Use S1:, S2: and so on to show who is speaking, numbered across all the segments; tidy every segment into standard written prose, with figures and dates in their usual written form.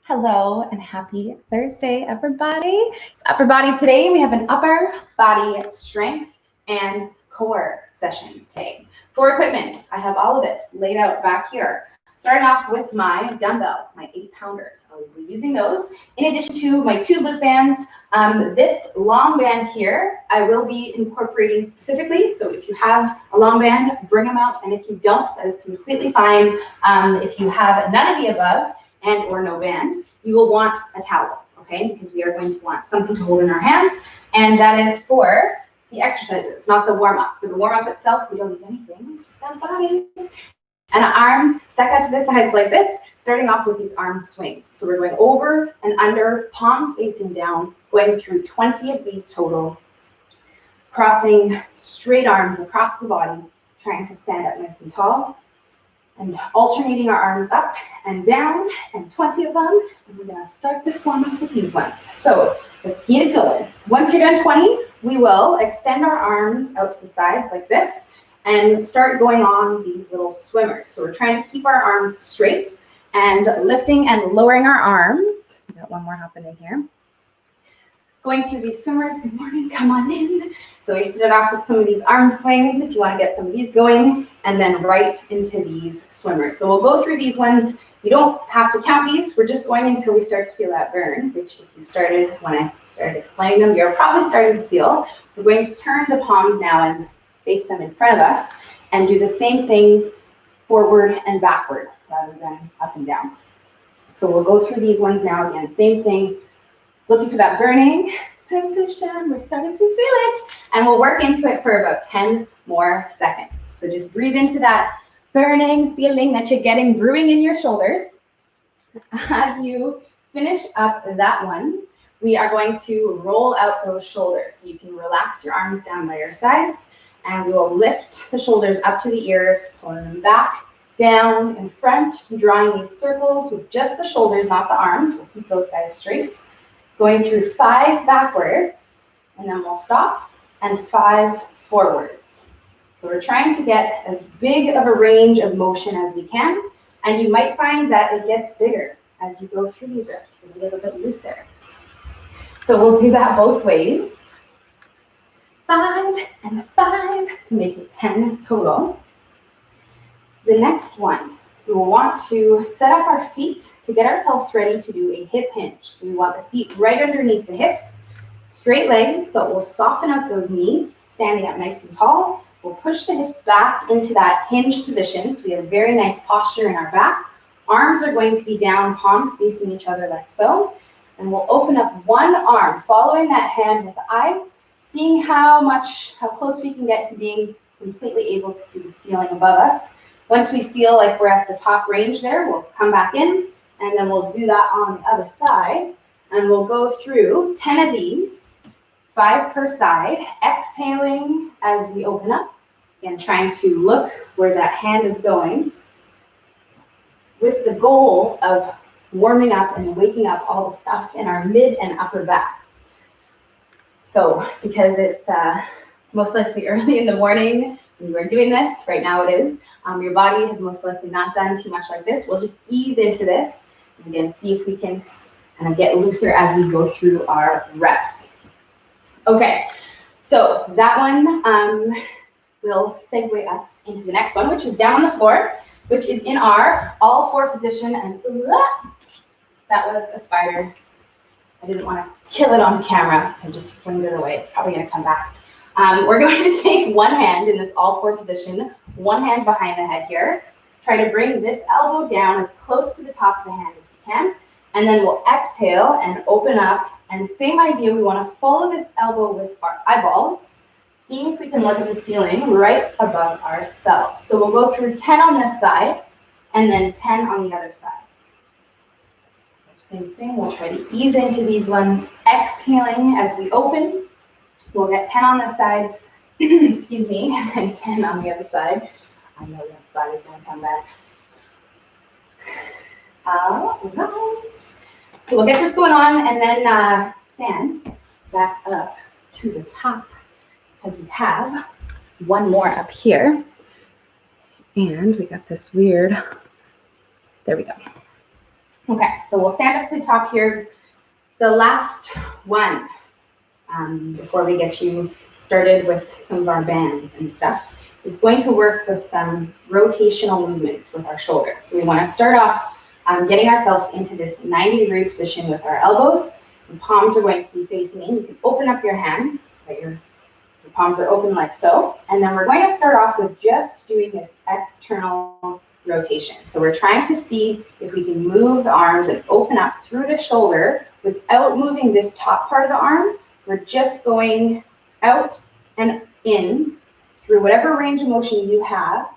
S1: Hello and happy Thursday, everybody. It's upper body today. We have an upper body strength and core session today. For equipment, I have all of it laid out back here. Starting off with my dumbbells, my 8-pounders. I'll be using those in addition to my 2 glute bands. This long band here, I will be incorporating specifically. So if you have a long band, bring them out. And if you don't, that is completely fine. If you have none of the above, and or no band, you will want a towel, okay? Because we are going to want something to hold in our hands, and that is for the exercises, not the warm-up. For the warm-up itself, we don't need anything, just got bodies. And arms stack out to the sides like this, starting off with these arm swings. So we're going over and under, palms facing down, going through 20 of these total, crossing straight arms across the body, trying to stand up nice and tall, and alternating our arms up and down, and 20 of them. And we're gonna start this warm up with these ones. So let's get it going. Once you're done 20, we will extend our arms out to the sides like this and start going on these little swimmers. So we're trying to keep our arms straight and lifting and lowering our arms. We got one more happening here. Going through these swimmers. Good morning, come on in. So we started off with some of these arm swings if you want to get some of these going, and then right into these swimmers. So we'll go through these ones. You don't have to count these. We're just going until we start to feel that burn, which if you started when I started explaining them, you're probably starting to feel. We're going to turn the palms now and face them in front of us and do the same thing forward and backward rather than up and down. So we'll go through these ones now again. Same thing. Looking for that burning sensation, we're starting to feel it, and we'll work into it for about 10 more seconds. So just breathe into that burning feeling that you're getting brewing in your shoulders. As you finish up that one, we are going to roll out those shoulders. So you can relax your arms down by your sides, and we will lift the shoulders up to the ears, pulling them back, down, in front, drawing these circles with just the shoulders, not the arms. We'll keep those guys straight. Going through 5 backwards, and then we'll stop, and 5 forwards. So we're trying to get as big of a range of motion as we can, and you might find that it gets bigger as you go through these reps, get a little bit looser. So we'll do that both ways. 5 and 5 to make it 10 total. The next one, we will want to set up our feet to get ourselves ready to do a hip hinge. So we want the feet right underneath the hips, straight legs, but we'll soften up those knees, standing up nice and tall. We'll push the hips back into that hinge position, so we have very nice posture in our back. Arms are going to be down, palms facing each other like so. And we'll open up one arm, following that hand with the eyes, seeing how close we can get to being completely able to see the ceiling above us. Once we feel like we're at the top range there, we'll come back in, and then we'll do that on the other side. And we'll go through 10 of these, 5 per side, exhaling as we open up, and trying to look where that hand is going, with the goal of warming up and waking up all the stuff in our mid and upper back. So because it's most likely early in the morning, we were doing this, right now it is. Your body has most likely not done too much like this. We'll just ease into this, and again, see if we can kind of get looser as we go through our reps. Okay, so that one will segue us into the next one, which is down on the floor, which is in our all 4 position, and that was a spider. I didn't want to kill it on camera, so I just flinged it away. It's probably going to come back. We're going to take one hand in this all 4 position, one hand behind the head here. Try to bring this elbow down as close to the top of the hand as we can. And then we'll exhale and open up. And same idea, we want to follow this elbow with our eyeballs, seeing if we can look at the ceiling right above ourselves. So we'll go through 10 on this side, and then 10 on the other side. So same thing, we'll try to ease into these ones, exhaling as we open. We'll get 10 on this side, excuse me, and 10 on the other side. I know that spot is going to come back. All right. So we'll get this going on, and then stand back up to the top, because we have one more up here. And we got this weird, there we go. Okay, so we'll stand up to the top here. The last one, before we get you started with some of our bands and stuff, is going to work with some rotational movements with our shoulder. So we want to start off getting ourselves into this 90-degree position with our elbows. The palms are going to be facing in. You can open up your hands so that your palms are open like so. And then we're going to start off with just doing this external rotation. So we're trying to see if we can move the arms and open up through the shoulder without moving this top part of the arm. We're just going out and in through whatever range of motion you have.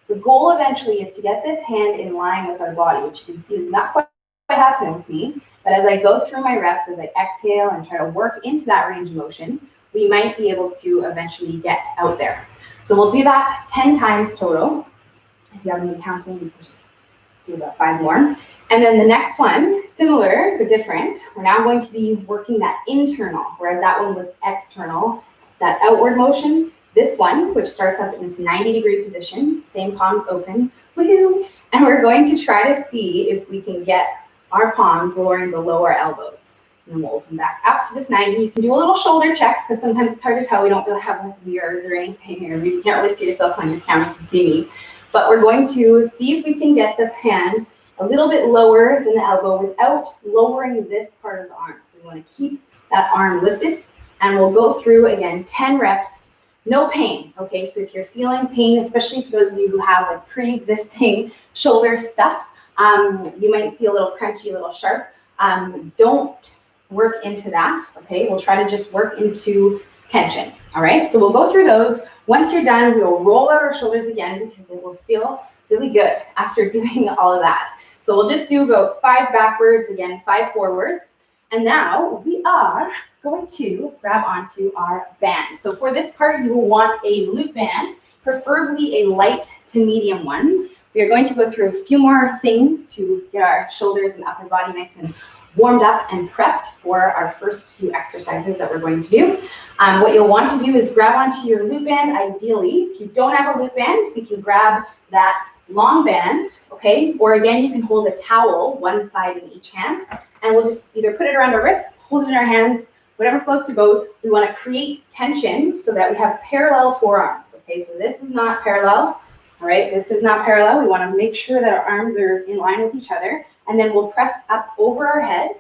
S1: The goal eventually is to get this hand in line with our body, which you can see is not quite happening with me. But as I go through my reps, as I exhale and try to work into that range of motion, we might be able to eventually get out there. So we'll do that 10 times total. If you haven't been counting, you can just do about 5 more. And then the next one, similar but different, we're now going to be working that internal, whereas that one was external, that outward motion. This one, which starts up in this 90-degree position, same palms open, woohoo, and we're going to try to see if we can get our palms lowering below our elbows. And then we'll open back up to this 90. You can do a little shoulder check, because sometimes it's hard to tell. We don't really have like mirrors or anything, or you can't really see yourself on your camera, you can see me. But we're going to see if we can get the hand a little bit lower than the elbow without lowering this part of the arm. So we want to keep that arm lifted, and we'll go through, again, 10 reps, no pain, okay? So if you're feeling pain, especially for those of you who have like pre-existing shoulder stuff, you might feel a little crunchy, a little sharp. Don't work into that, okay? We'll try to just work into tension, all right? So we'll go through those. Once you're done, we'll roll out our shoulders again, because it will feel really good after doing all of that. So we'll just do about 5 backwards, again, 5 forwards. And now we are going to grab onto our band. So for this part, you will want a loop band, preferably a light to medium one. We are going to go through a few more things to get our shoulders and upper body nice and warmed up and prepped for our first few exercises that we're going to do. What you'll want to do is grab onto your loop band. Ideally, if you don't have a loop band, you can grab that long band, okay? Or again, you can hold a towel, one side in each hand, and we'll just either put it around our wrists, hold it in our hands, whatever floats your boat. We want to create tension so that we have parallel forearms, okay? So this is not parallel, all right? This is not parallel. We want to make sure that our arms are in line with each other, and then we'll press up over our head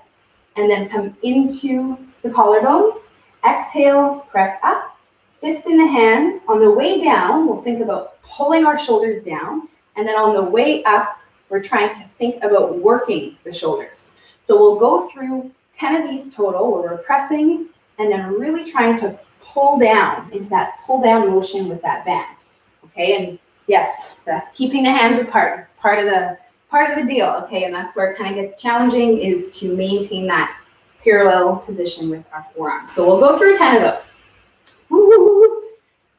S1: and then come into the collarbones. Exhale, press up, fist in the hands. On the way down, we'll think about pulling our shoulders down. And then on the way up, we're trying to think about working the shoulders. So we'll go through 10 of these total where we're pressing and then really trying to pull down into that pull down motion with that band. Okay, and yes, keeping the hands apart is part of the deal. Okay, and that's where it kind of gets challenging, is to maintain that parallel position with our forearms. So we'll go through 10 of those. Woo,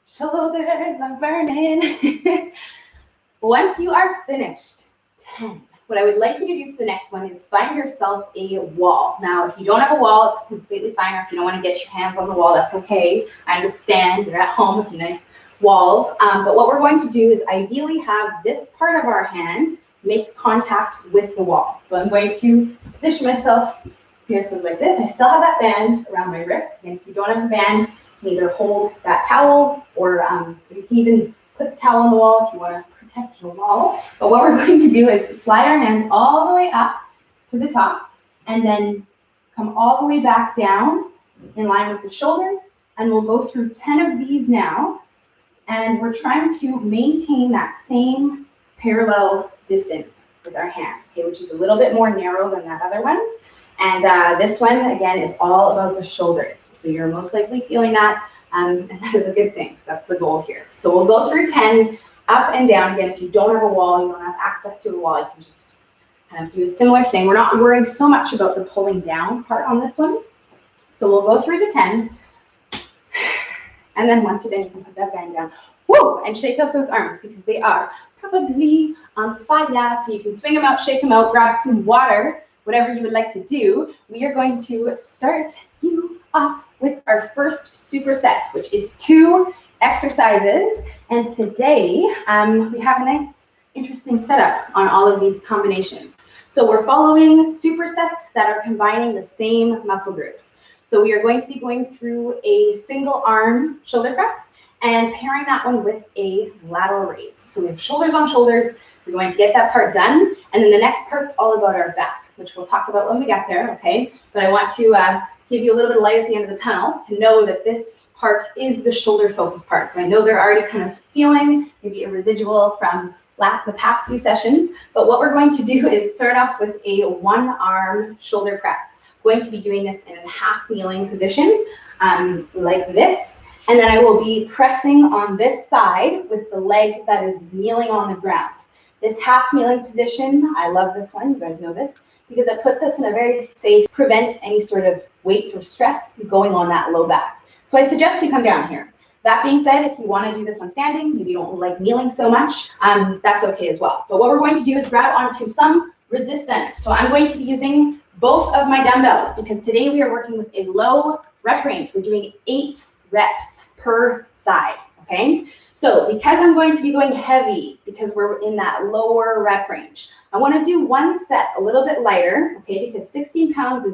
S1: shoulders are burning. Once you are finished, 10. What I would like you to do for the next one is find yourself a wall. Now, if you don't have a wall, it's completely fine. Or if you don't want to get your hands on the wall, that's okay. I understand. You're at home with your nice walls. But what we're going to do is ideally have this part of our hand make contact with the wall. So I'm going to position myself seriously like this. I still have that band around my wrist. And if you don't have a band, you can either hold that towel, or so you can even put the towel on the wall if you want to protect your wall. But what we're going to do is slide our hands all the way up to the top and then come all the way back down in line with the shoulders. And we'll go through 10 of these now. And we're trying to maintain that same parallel distance with our hands, okay, which is a little bit more narrow than that other one. And this one, again, is all about the shoulders. So you're most likely feeling that, and that is a good thing. So that's the goal here. So we'll go through 10 up and down. Again, if you don't have a wall, you don't have access to a wall, you can just kind of do a similar thing. We're not worrying so much about the pulling down part on this one. So we'll go through the 10. And then once you're done, you can put that band down. Woo! And shake out those arms, because they are probably on fire. So you can swing them out, shake them out, grab some water, whatever you would like to do. We are going to start you off with our first superset, which is 2 exercises. And today we have a nice, interesting setup on all of these combinations. So we're following supersets that are combining the same muscle groups. So we are going to be going through a single arm shoulder press and pairing that one with a lateral raise. So we have shoulders on shoulders. We're going to get that part done. And then the next part's all about our back, which we'll talk about when we get there, okay? But I want to give you a little bit of light at the end of the tunnel to know that this part is the shoulder focus part. So I know they're already kind of feeling maybe a residual from the past few sessions, but what we're going to do is start off with a one arm shoulder press. Going to be doing this in a half kneeling position, like this. And then I will be pressing on this side with the leg that is kneeling on the ground. This half kneeling position, I love this one, you guys know this, because it puts us in a very safe, prevent any sort of weight or stress going on that low back. So I suggest you come down here. That being said, if you want to do this one standing, maybe you don't like kneeling so much, that's okay as well. But what we're going to do is grab onto some resistance. So I'm going to be using both of my dumbbells because today we are working with a low rep range. We're doing 8 reps per side, okay? So because I'm going to be going heavy, because we're in that lower rep range, I want to do one set a little bit lighter, okay? Because 16 pounds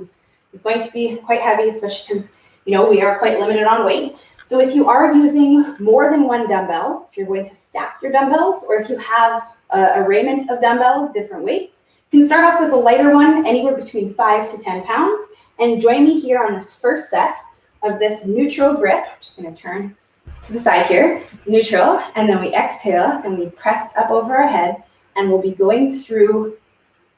S1: is going to be quite heavy, especially because, you know, we are quite limited on weight. So if you are using more than one dumbbell, if you're going to stack your dumbbells, or if you have a arrayment of dumbbells, different weights, you can start off with a lighter one, anywhere between 5 to 10 pounds, and join me here on this first set of this neutral grip. I'm just going to turn to the side here, neutral, and then we exhale and we press up over our head, and we'll be going through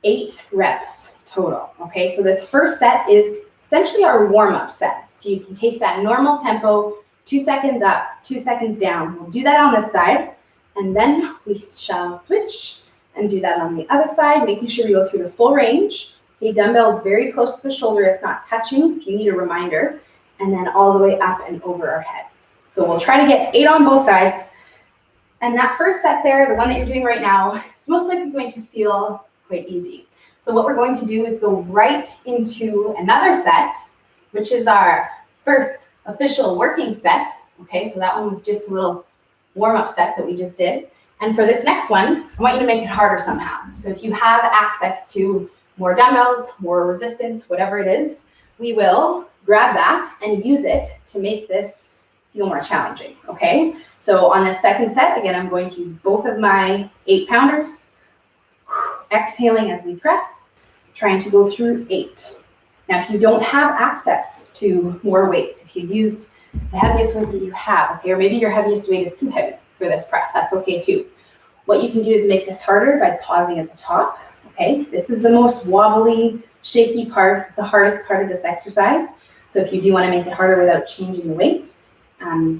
S1: 8 reps total, okay? So this first set is essentially our warm-up set. So you can take that normal tempo, 2 seconds up, 2 seconds down. We'll do that on this side, and then we shall switch and do that on the other side, making sure we go through the full range. Okay, dumbbells very close to the shoulder, if not touching, if you need a reminder, and then all the way up and over our head. So we'll try to get 8 on both sides. And that first set there, the one that you're doing right now, is most likely going to feel quite easy. So what we're going to do is go right into another set, which is our first official working set. Okay, so that one was just a little warm-up set that we just did. And for this next one, I want you to make it harder somehow. So if you have access to more dumbbells, more resistance, whatever it is, we will grab that and use it to make this feel more challenging, okay? So on this second set, again, I'm going to use both of my 8-pounders, exhaling as we press, trying to go through 8. Now, if you don't have access to more weights, if you used the heaviest weight that you have, okay, or maybe your heaviest weight is too heavy for this press, that's okay too. What you can do is make this harder by pausing at the top, okay? This is the most wobbly, shaky part. It's the hardest part of this exercise. So if you do want to make it harder without changing the weights,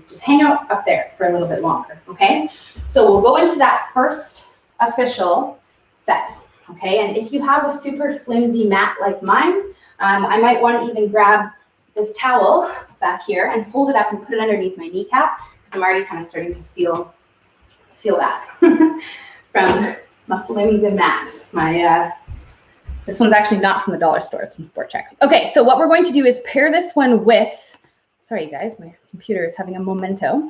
S1: just hang out up there for a little bit longer, okay? So we'll go into that first official set, okay? And if you have a super flimsy mat like mine, I might want to even grab this towel back here and fold it up and put it underneath my kneecap because I'm already kind of starting to feel that from my flimsy mat. This one's actually not from the dollar store, it's from Sport Chek. Okay, so what we're going to do is pair this one with, sorry guys, my computer is having a memento.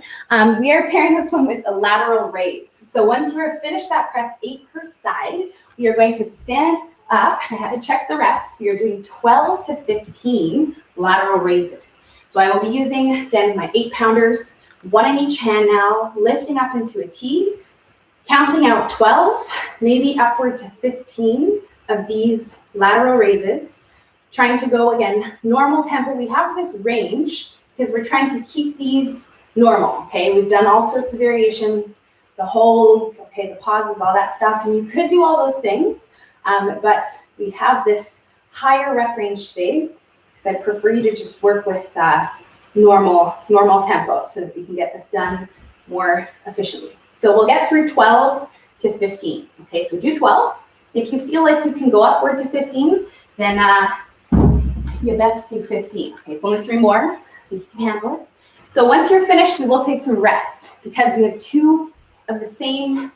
S1: We are pairing this one with a lateral raise. So once you're finished that press 8 per side, we are going to stand up. I had to check the reps. We are doing 12 to 15 lateral raises. So I will be using, again, my 8-pounders, 1 in each hand now, lifting up into a T, counting out 12, maybe upward to 15 of these lateral raises, trying to go, again, normal tempo. We have this range because we're trying to keep these normal, okay? We've done all sorts of variations, the holds, okay, the pauses, all that stuff, and you could do all those things, but we have this higher rep range today because I prefer you to just work with normal tempo so that we can get this done more efficiently. So we'll get through 12 to 15. Okay, so do 12. If you feel like you can go upward to 15, then you best do 15. Okay, it's only 3 more. You can handle it. So once you're finished, we will take some rest because we have 2 of the same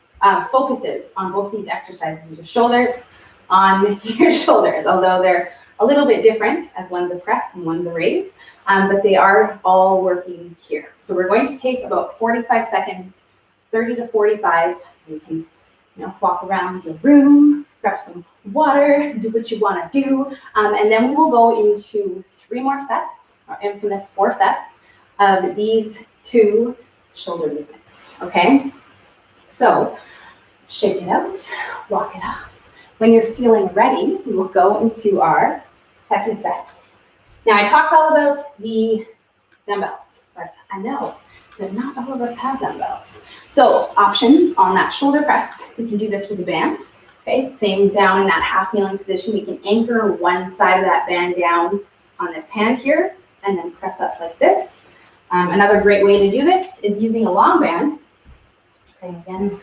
S1: focuses on both these exercises. Your shoulders on your shoulders, although they're a little bit different as one's a press and one's a raise, but they are all working here. So we're going to take about 45 seconds, 30 to 45. You can walk around your room, grab some water, do what you want to do. And then we will go into 3 more sets, our infamous 4 sets of these 2 shoulder movements, okay? So shake it out, walk it off. When you're feeling ready, we will go into our second set. Now, I talked all about the dumbbells, but I know that not all of us have dumbbells. So options on that shoulder press, we can do this with a band. Okay, same down in that half kneeling position. We can anchor one side of that band down on this hand here and then press up like this. Another great way to do this is using a long band. Okay, again,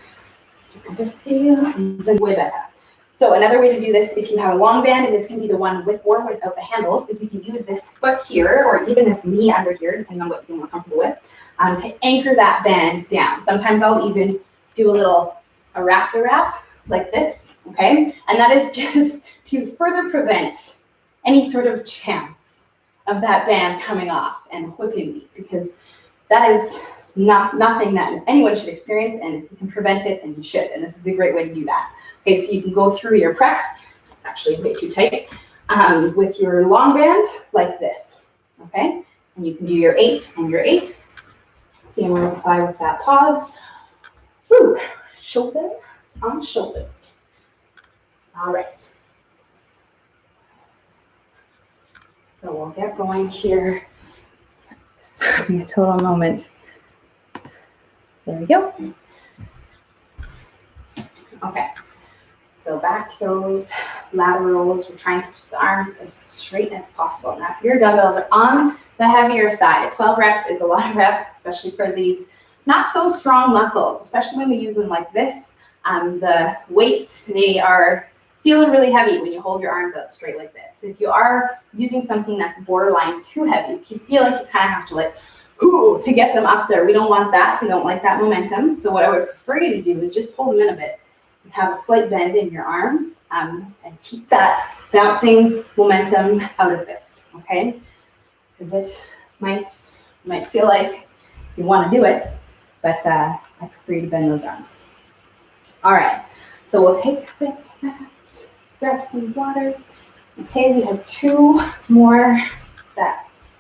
S1: way better. So another way to do this, if you have a long band, and this can be the one with or without the handles, is we can use this foot here or even this knee under here, depending on what you're more comfortable with, to anchor that band down. Sometimes I'll even do a wrap like this, okay? And that is just to further prevent any sort of chance of that band coming off and whipping me, because that is nothing that anyone should experience, and you can prevent it, and you should. And this is a great way to do that. Okay, so you can go through your press. It's actually way too tight. With your long band like this. Okay, and you can do your 8 and your 8. Same rules apply with that pause. Woo. Shoulders on shoulders. All right. So we'll get going here. Just having a total moment. There we go. Okay. So back to those laterals. We're trying to keep the arms as straight as possible. Now, if your dumbbells are on the heavier side, 12 reps is a lot of reps, especially for these not so strong muscles, especially when we use them like this. The weights, they are feeling really heavy when you hold your arms out straight like this. So if you are using something that's borderline too heavy, if you feel like you kind of have to like, to get them up there, we don't want that. We don't like that momentum. So what I would prefer you to do is just pull them in a bit. Have a slight bend in your arms and keep that bouncing momentum out of this, okay? Because it might feel like you want to do it, but I prefer you to bend those arms. All right, so we'll take this rest, grab some water. Okay, we have 2 more sets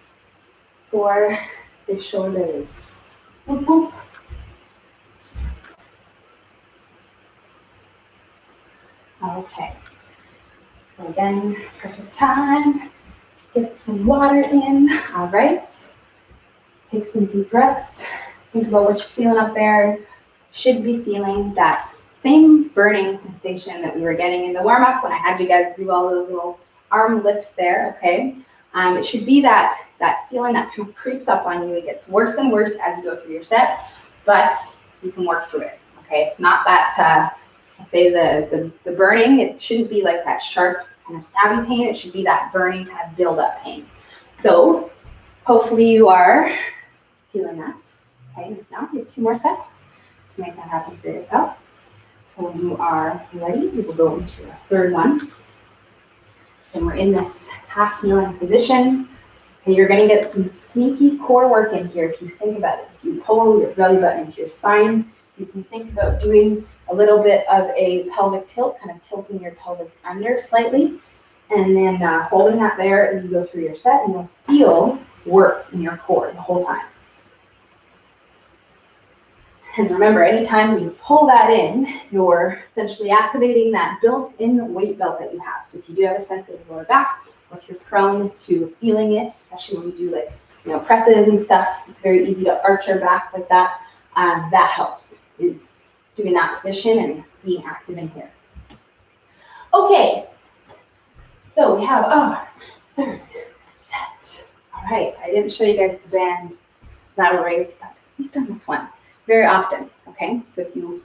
S1: for the shoulders. Whoop, whoop. Okay, so again, perfect time. Get some water in. All right, take some deep breaths. Think about what you're feeling up there. Should be feeling that same burning sensation that we were getting in the warm-up when I had you guys do all those little arm lifts there, okay? It should be that feeling that kind of creeps up on you. It gets worse and worse as you go through your set, but you can work through it, okay? It's not that, say the burning, it shouldn't be like that sharp kind of stabby pain. It should be that burning kind of build-up pain. So hopefully you are feeling that. Okay, now you have 2 more sets to make that happen for yourself. So when you are ready, we will go into our 3rd one. And we're in this half kneeling position. And you're going to get some sneaky core work in here if you think about it. If you pull your belly button into your spine, you can think about doing a little bit of a pelvic tilt, kind of tilting your pelvis under slightly, and then holding that there as you go through your set, and you'll feel work in your core the whole time. And remember, anytime you pull that in, you're essentially activating that built-in weight belt that you have. So if you do have a sensitive lower back, or if you're prone to feeling it, especially when you do like presses and stuff, it's very easy to arch your back like that. That helps, is doing that position and being active in here. Okay, so we have our 3rd set. All right, I didn't show you guys the band lateral raise, but we've done this one very often, okay? So if you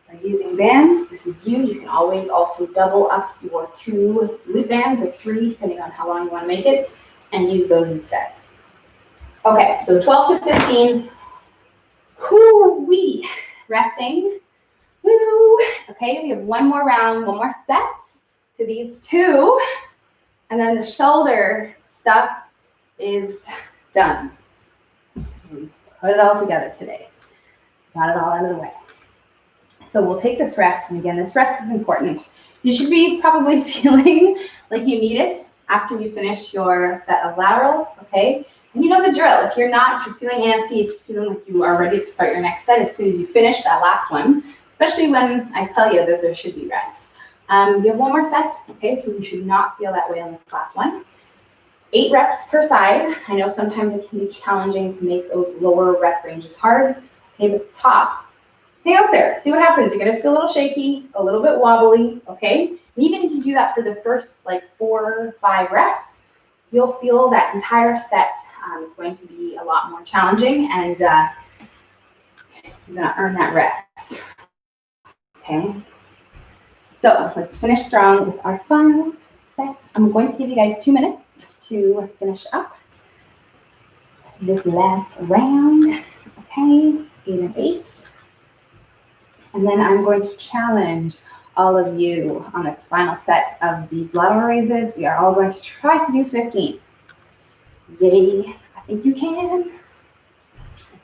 S1: are using bands, this is you. You can always also double up your 2 loop bands, or 3, depending on how long you want to make it, and use those instead. Okay, so 12 to 15. Whoo-wee. Resting. Woo. Okay, we have 1 more round, 1 more set to these 2, and then the shoulder stuff is done. We put it all together today. Got it all out of the way. So we'll take this rest, and again, this rest is important You should be probably feeling like you need it after you finish your set of laterals, okay? And you know the drill. If you're feeling antsy, if you're feeling like you are ready to start your next set as soon as you finish that last one, especially when I tell you that there should be rest. You have one more set, okay? So you should not feel that way on this last one. 8 reps per side. I know sometimes it can be challenging to make those lower rep ranges hard. Okay, but the top, hang out there. See what happens. You're going to feel a little shaky, a little bit wobbly, okay? And even if you do that for the first like 4 or 5 reps, you'll feel that entire set is going to be a lot more challenging, and you're going to earn that rest, okay? So let's finish strong with our final set. I'm going to give you guys 2 minutes to finish up this last round, okay? 8 and 8. And then I'm going to challenge all of you on this final set of these lateral raises. We are all going to try to do 15. Yay, I think you can.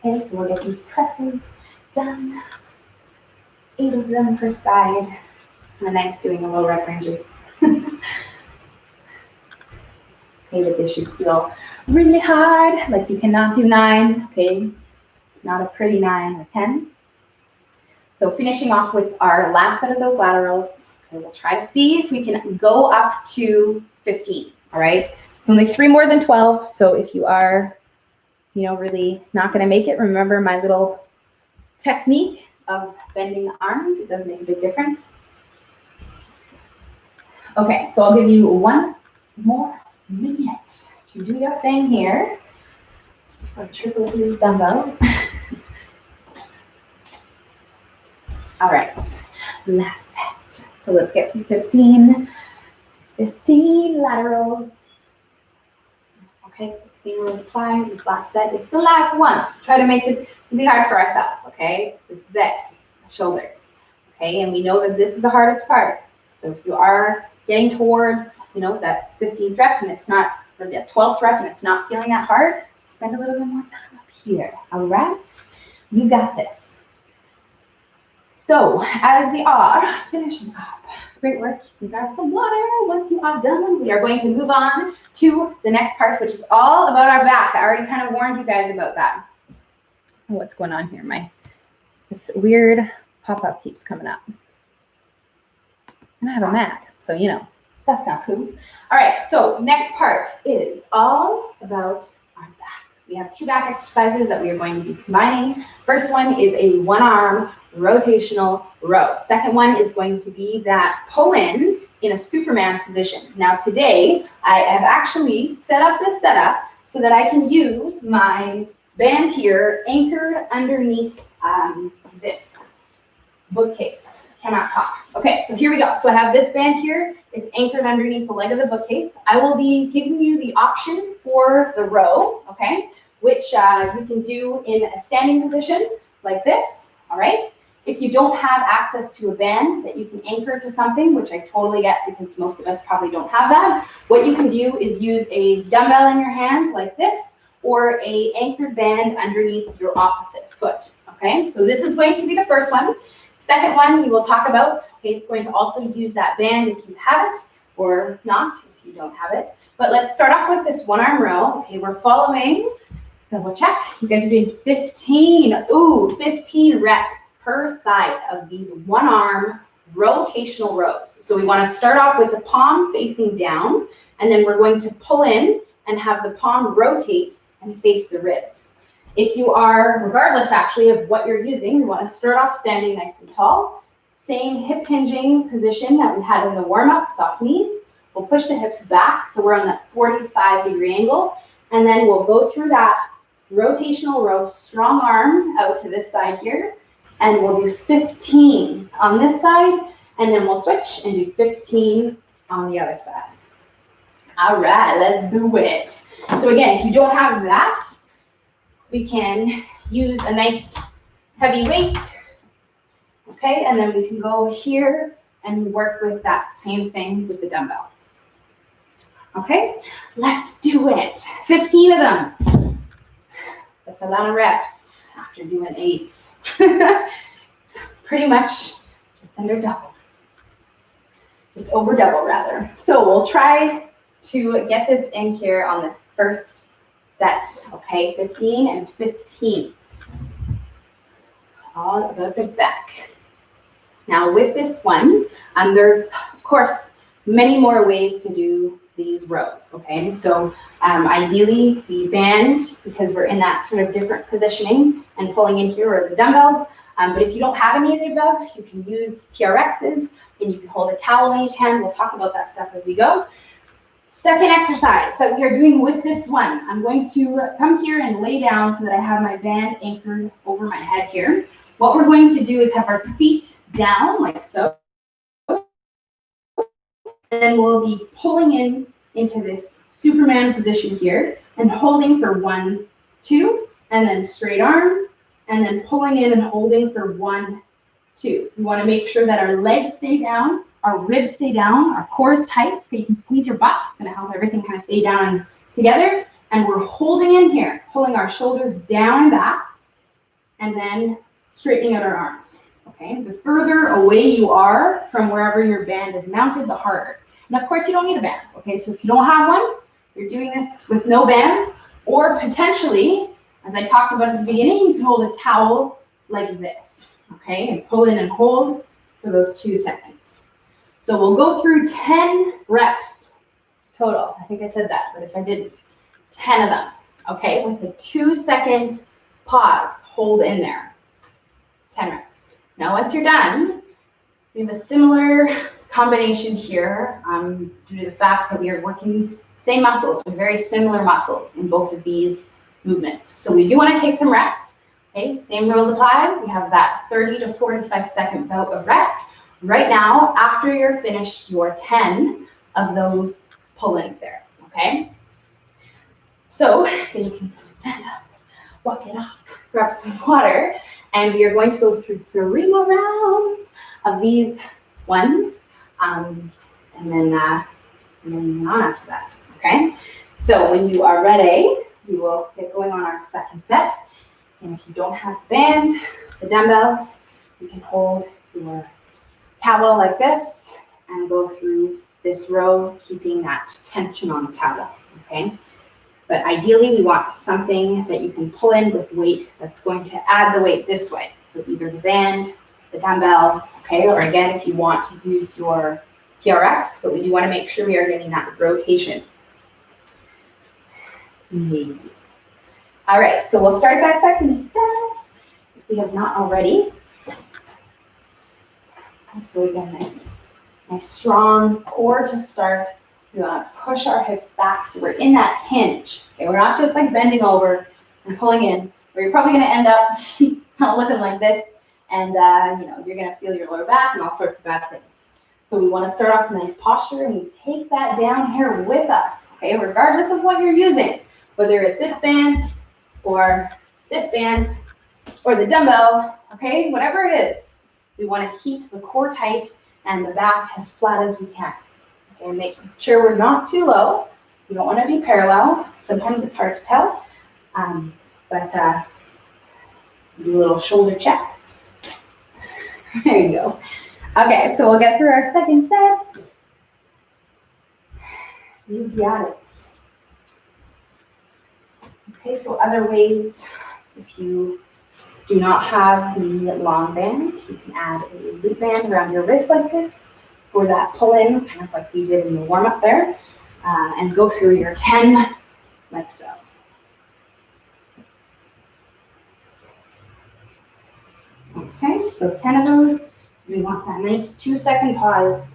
S1: Okay, so we'll get these presses done. 8 of them per side. Kind of nice doing the low rep ranges. Okay, but this should feel really hard, like you cannot do 9, okay? Not a pretty 9 or 10. So finishing off with our last set of those laterals, okay, we'll try to see if we can go up to 15, all right? It's only 3 more than 12, so if you are, really not gonna make it, remember my little technique of bending the arms. It does make a big difference. Okay, so I'll give you 1 more minute to do your thing here. I'll triple these dumbbells. All right, last set. So let's get through 15 laterals. Okay, so seeing those apply, this last set is the last one. So try to make it really hard for ourselves, okay? This is it, shoulders, okay? And we know that this is the hardest part. So if you are getting towards, that 15th rep and it's not, or the 12th rep and it's not feeling that hard, spend a little bit more time up here, all right? You got this. So as we are finishing up, great work. You can grab some water. Once you are done, we are going to move on to the next part, which is all about our back. I already kind of warned you guys about that. What's going on here? This weird pop-up keeps coming up. And I have a Mac, so that's not cool. All right, so next part is all about our back. We have 2 back exercises that we are going to be combining. First one is a 1-arm rotational row. Second one is going to be that pull-in in a Superman position. Now today, I have actually set up this setup so that I can use my band here anchored underneath this bookcase. Cannot talk. Okay, so here we go. So I have this band here. It's anchored underneath the leg of the bookcase. I will be giving you the option for the row, okay, which you can do in a standing position like this, all right? If you don't have access to a band that you can anchor to something, which I totally get because most of us probably don't have that, what you can do is use a dumbbell in your hand like this or a anchored band underneath your opposite foot, okay? So this is going to be the first one. Second one we will talk about, okay, it's going to also use that band if you have it or not if you don't have it. But let's start off with this 1-arm row. Okay, we're following, double check, you guys are doing 15 reps per side of these 1-arm rotational rows. So we want to start off with the palm facing down, and then we're going to pull in and have the palm rotate and face the ribs. If you are, regardless actually of what you're using, you want to start off standing nice and tall. Same hip hinging position that we had in the warm-up, soft knees. We'll push the hips back so we're on that 45-degree angle. And then we'll go through that rotational row, strong arm out to this side here. And we'll do 15 on this side. And then we'll switch and do 15 on the other side. All right, let's do it. So again, if you don't have that, we can use a nice heavy weight, okay? And then we can go here and work with that same thing with the dumbbell. Okay, let's do it. 15 of them. That's a lot of reps after doing 8s. So pretty much just under double. just over double rather. So we'll try to get this in here on this first set, okay? 15 and 15. All above the back. Now with this one, there's of course many more ways to do these rows, okay? So ideally the band, because we're in that sort of different positioning and pulling in here, or the dumbbells, but if you don't have any of the above, you can use TRXs, and you can hold a towel in each hand. We'll talk about that stuff as we go. Second exercise that we are doing with this one, I'm going to come here and lay down so that I have my band anchored over my head here. What we're going to do is have our feet down like so. And then we'll be pulling in into this Superman position here and holding for 1, 2, and then straight arms, and then pulling in and holding for 1, 2. We want to make sure that our legs stay down, our ribs stay down, our core is tight, but you can squeeze your butt. It's going to help everything kind of stay down together. And we're holding in here, pulling our shoulders down and back, and then straightening out our arms. Okay, the further away you are from wherever your band is mounted, the harder. And of course, you don't need a band. Okay, so if you don't have one, you're doing this with no band, or potentially, as I talked about at the beginning, you can hold a towel like this. Okay, and pull in and hold for those 2 seconds. So we'll go through 10 reps total. I think I said that, but if I didn't, 10 of them. Okay, with a 2-second pause, hold in there. 10 reps. Now, once you're done, we have a similar combination here due to the fact that we are working same muscles, very similar muscles in both of these movements. So we do want to take some rest. Okay, same rules apply. We have that 30 to 45 second bout of rest. Right now, after you're finished your 10 of those pull-ins there, okay? So then you can stand up, walk it off, grab some water, and we are going to go through 3 more rounds of these ones, and then on after that, okay? So when you are ready, we will get going on our second set. And if you don't have the band, the dumbbells, you can hold your towel like this and go through this row, keeping that tension on the towel, okay? But ideally, we want something that you can pull in with weight that's going to add the weight this way. So either the band, the dumbbell, okay? Or again, if you want to use your TRX, but we do want to make sure we are getting that rotation. All right, so we'll start that second set if we have not already. So again, nice strong core to start. We want to push our hips back so we're in that hinge. Okay, we're not just like bending over and pulling in, where you're probably going to end up looking like this, and you're going to feel your lower back and all sorts of bad things. So we want to start off with a nice posture, and we take that down here with us. Okay, regardless of what you're using, whether it's this band or this band or the dumbbell. Okay, whatever it is, we want to keep the core tight and the back as flat as we can. Okay, making sure we're not too low. You don't want to be parallel. Sometimes it's hard to tell, but do a little shoulder check. There you go. Okay, so we'll get through our second set. You got it. Okay, so other ways, if you do not have the long band, you can add a loop band around your wrist like this for that pull-in, kind of like we did in the warm-up there, and go through your 10 like so. Okay, so 10 of those. We want that nice 2-second pause.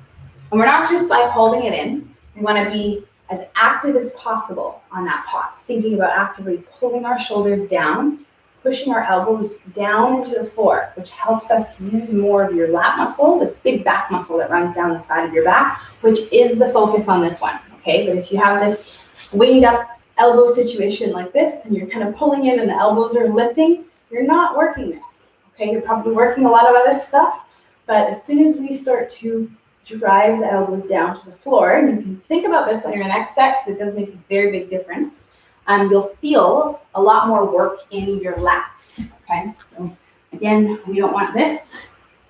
S1: And we're not just like holding it in. We want to be as active as possible on that pause, thinking about actively pulling our shoulders down, pushing our elbows down into the floor, which helps us use more of your lat muscle, this big back muscle that runs down the side of your back, which is the focus on this one, okay? But if you have this winged up elbow situation like this, and you're kind of pulling in and the elbows are lifting, you're not working this, okay? You're probably working a lot of other stuff, but as soon as we start to drive the elbows down to the floor, and you can think about this on your next set, because it does make a very big difference, you'll feel a lot more work in your lats, okay? So again, we don't want this.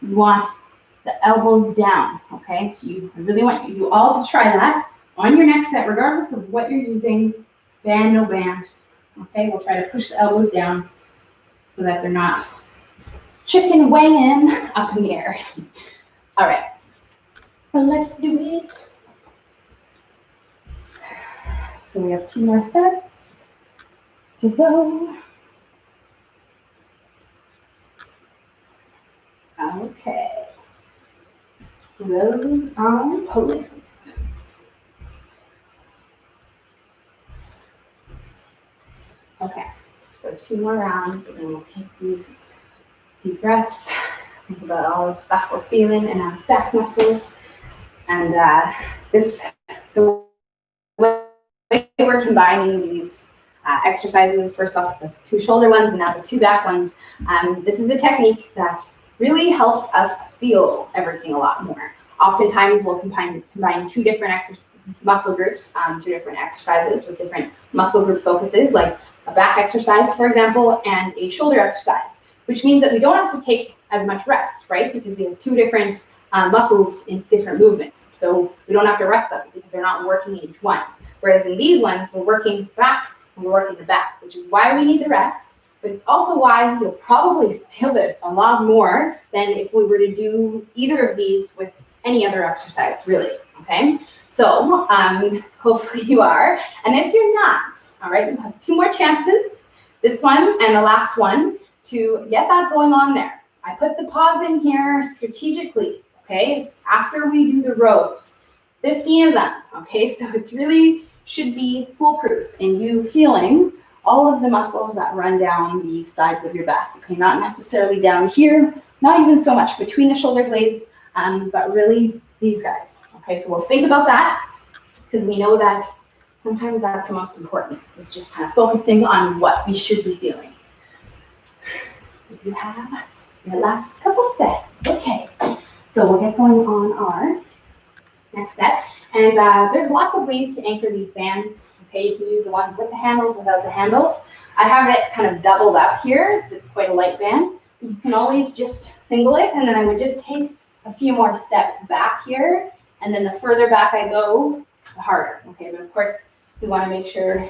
S1: We want the elbows down, okay? So I really want you all to try that on your next set, regardless of what you're using, band, no band, okay? We'll try to push the elbows down so that they're not chicken winging up in the air. All right, well, let's do it. So we have 2 more sets to go. Okay. Rows on pulleys. Okay, so 2 more rounds, and then we'll take these deep breaths, think about all the stuff we're feeling in our back muscles. And the way we're combining these exercises, first off the 2 shoulder ones and now the 2 back ones, this is a technique that really helps us feel everything a lot more. Oftentimes we'll combine 2 different muscle groups, 2 different exercises with different muscle group focuses, like a back exercise, for example, and a shoulder exercise, which means that we don't have to take as much rest, right? Because we have 2 different muscles in different movements. So we don't have to rest them because they're not working each one. Whereas in these ones, we're working back and we're working the back, which is why we need the rest. But it's also why you'll probably feel this a lot more than if we were to do either of these with any other exercise, really, okay? So hopefully you are. And if you're not, all right, you have 2 more chances, this one and the last one, to get that going on there. I put the pause in here strategically, okay? It's after we do the rows, 15 of them, okay? So it's really should be foolproof in you feeling all of the muscles that run down the sides of your back, okay? Not necessarily down here, not even so much between the shoulder blades, but really these guys, okay? So we'll think about that because we know that sometimes that's the most important, is just kind of focusing on what we should be feeling. As you have your last couple sets. Okay, so we'll get going on our next set. And there's lots of ways to anchor these bands. Okay, you can use the ones with the handles, without the handles. I have it kind of doubled up here. It's quite a light band. You can always just single it, and then I would just take a few more steps back here. And then the further back I go, the harder. Okay, but of course, we want to make sure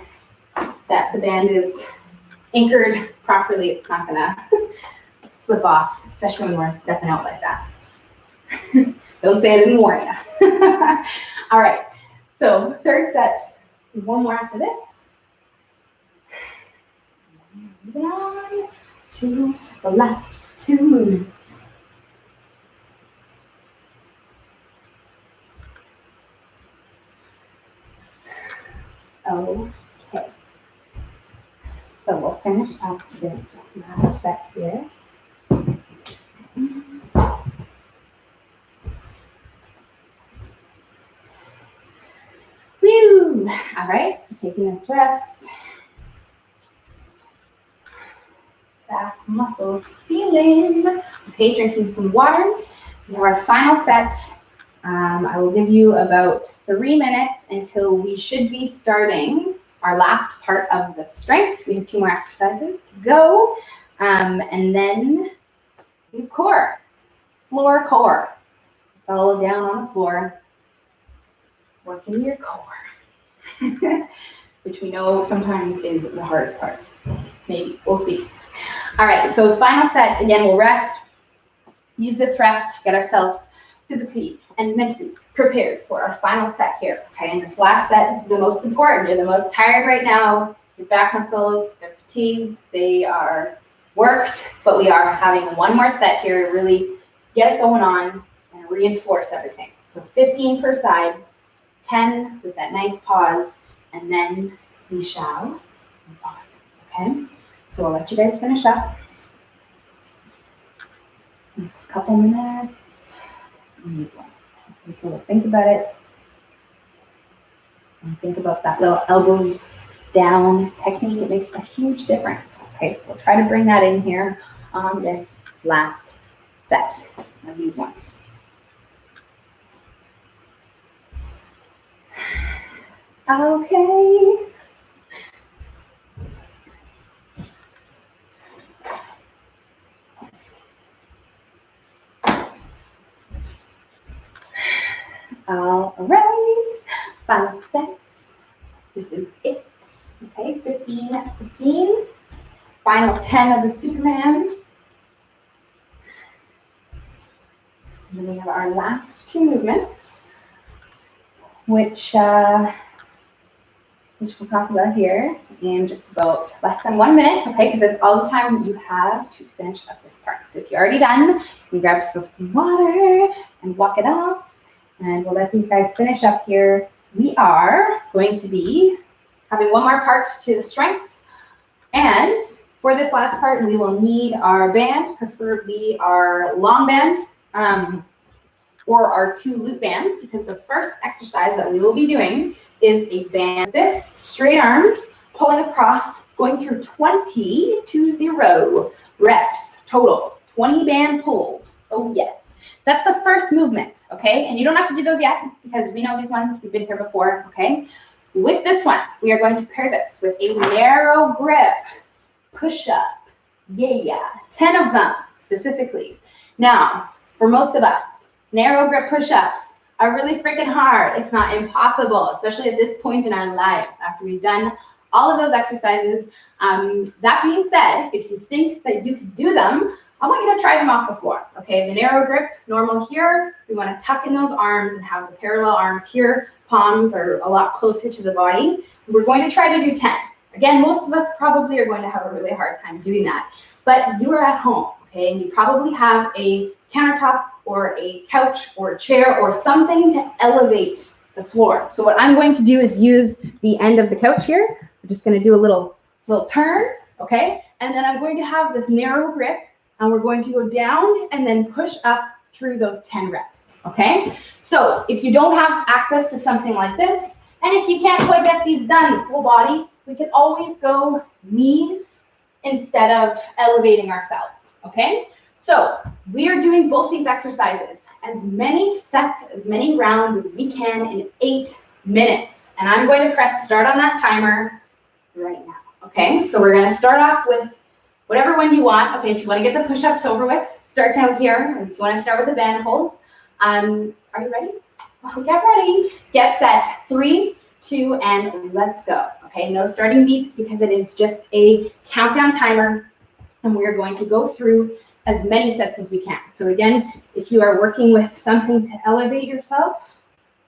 S1: that the band is anchored properly. It's not gonna slip off, especially when we're stepping out like that. Don't say I didn't warn you. All right, so 3rd set, 1 more after this. Moving on to the last 2 movements. Okay. So we'll finish up this last set here. Woo! All right, so taking this rest. Back muscles feeling. Okay, drinking some water. We have our final set. I will give you about 3 minutes until we should be starting our last part of the strength. We have 2 more exercises to go. And then we have core, floor core. It's all down on the floor. Working your core, which we know sometimes is the hardest part. Maybe, we'll see. All right, so final set, again, we'll rest. Use this rest to get ourselves physically and mentally prepared for our final set here, okay? And this last set is the most important. You're the most tired right now. Your back muscles, they're fatigued, they are worked, but we are having 1 more set here to really get it going on and reinforce everything. So 15 per side, 10 with that nice pause, and then we shall move on, okay? So I'll let you guys finish up. Next couple minutes. These ones. Okay, so we'll think about it. And think about that little elbows down technique. It makes a huge difference. Okay, so we'll try to bring that in here on this last set of these ones. Okay. This is it. Okay, 15, 15. Final 10 of the Supermans. And then we have our last two movements, which we'll talk about here in just about less than 1 minute, okay, because that's all the time you have to finish up this part. So if you're already done, you can grab yourself some water and walk it off, and we'll let these guys finish up here. We are going to be having one more part to the strength, and for this last part, we will need our band, preferably our long band, or our 2 loop bands, because the first exercise that we will be doing is a band. This straight arms, pulling across, going through 20 reps total, 20 band pulls. Oh yes, that's the first movement, okay? And you don't have to do those yet because we know these ones, we've been here before, okay? With this one, we are going to pair this with a narrow grip push-up. Yeah, 10 of them specifically. Now, for most of us, narrow grip push-ups are really freaking hard, if not impossible, especially at this point in our lives after we've done all of those exercises. That being said, if you think that you can do them, I want you to try them off the floor. Okay, the narrow grip, normal here. We want to tuck in those arms and have the parallel arms here. Palms are a lot closer to the body. We're going to try to do 10. Again, most of us probably are going to have a really hard time doing that, but you are at home, okay, and you probably have a countertop or a couch or a chair or something to elevate the floor. So what I'm going to do is use the end of the couch here. We're just going to do a little turn, okay, and then I'm going to have this narrow grip, and we're going to go down and then push up through those 10 reps, okay? So if you don't have access to something like this, and if you can't quite get these done full body, we can always go knees instead of elevating ourselves, okay? So we are doing both these exercises, as many sets, as many rounds as we can in 8 minutes. And I'm going to press start on that timer right now, okay? So we're gonna start off with whatever one you want. Okay, if you wanna get the push-ups over with, start down here. Or if you wanna start with the band pulls. Are you ready? Well, get ready. Get set, 3, 2, and let's go. Okay, no starting beat because it is just a countdown timer, and we're going to go through as many sets as we can. So again, if you are working with something to elevate yourself,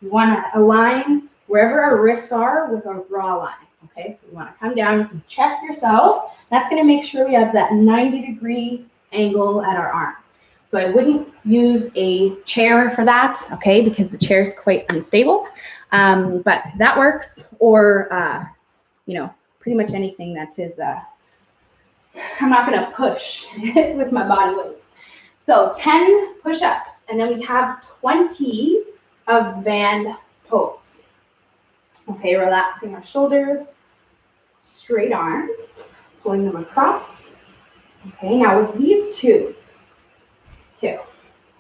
S1: you want to align wherever our wrists are with our bra line. Okay, so you want to come down and check yourself. That's going to make sure we have that 90-degree angle at our arm. So I wouldn't use a chair for that, okay, because the chair is quite unstable. But that works, or you know, pretty much anything that is. I'm not going to push with my body weight. So 10 push-ups, and then we have 20 of band pulls. Okay, relaxing our shoulders, straight arms, pulling them across. Okay, now with these two,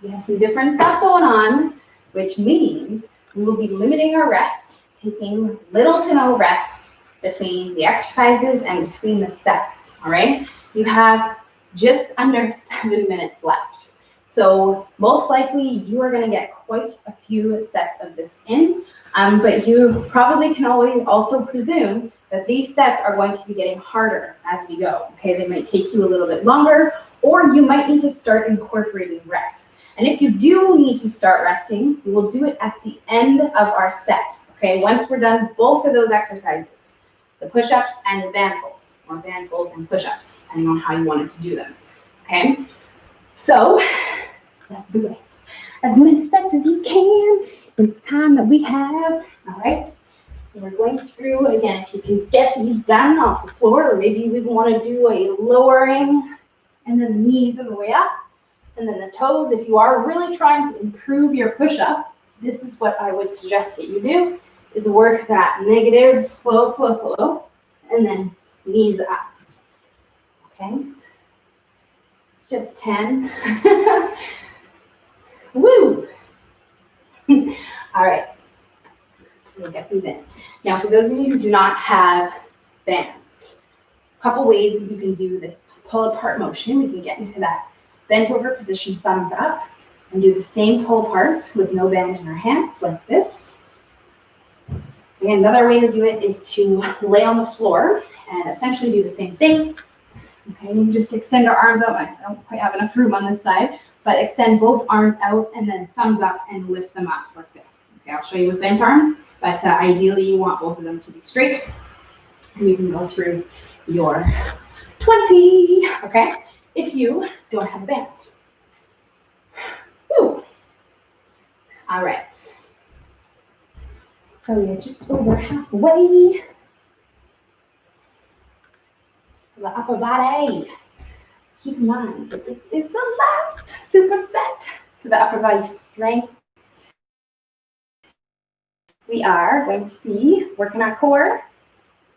S1: we have some different stuff going on, which means we will be limiting our rest, taking little to no rest between the exercises and between the sets, all right? You have just under 7 minutes left. So most likely you are gonna get quite a few sets of this in, but you probably can always also presume that these sets are going to be getting harder as we go, okay? They might take you a little bit longer, or you might need to start incorporating rest. And if you do need to start resting, we will do it at the end of our set, okay? Once we're done both of those exercises, the push-ups and the band pulls, or band pulls and push-ups, depending on how you wanted to do them, okay? So let's do it. As many sets as you can in the time that we have, all right? So we're going through, again, if you can get these done off the floor, or maybe you even want to do a lowering, and then the knees on the way up, and then the toes. If you are really trying to improve your push-up, this is what I would suggest that you do, is work that negative, slow, slow, slow, and then knees up, okay? It's just 10. Woo! All right, so we'll get these in. Now, for those of you who do not have bands, a couple ways that you can do this pull apart motion. We can get into that bent over position, thumbs up, and do the same pull apart with no band in our hands, like this. Again, another way to do it is to lay on the floor and essentially do the same thing. Okay, and you just extend our arms out. I don't quite have enough room on this side, but extend both arms out and then thumbs up and lift them up like this. Okay, I'll show you with bent arms, but ideally you want both of them to be straight. And you can go through your 20, okay, if you don't have a band. Woo. All right. So you're just over halfway. The upper body. Keep in mind that this is the last superset to the upper body strength. We are going to be working our core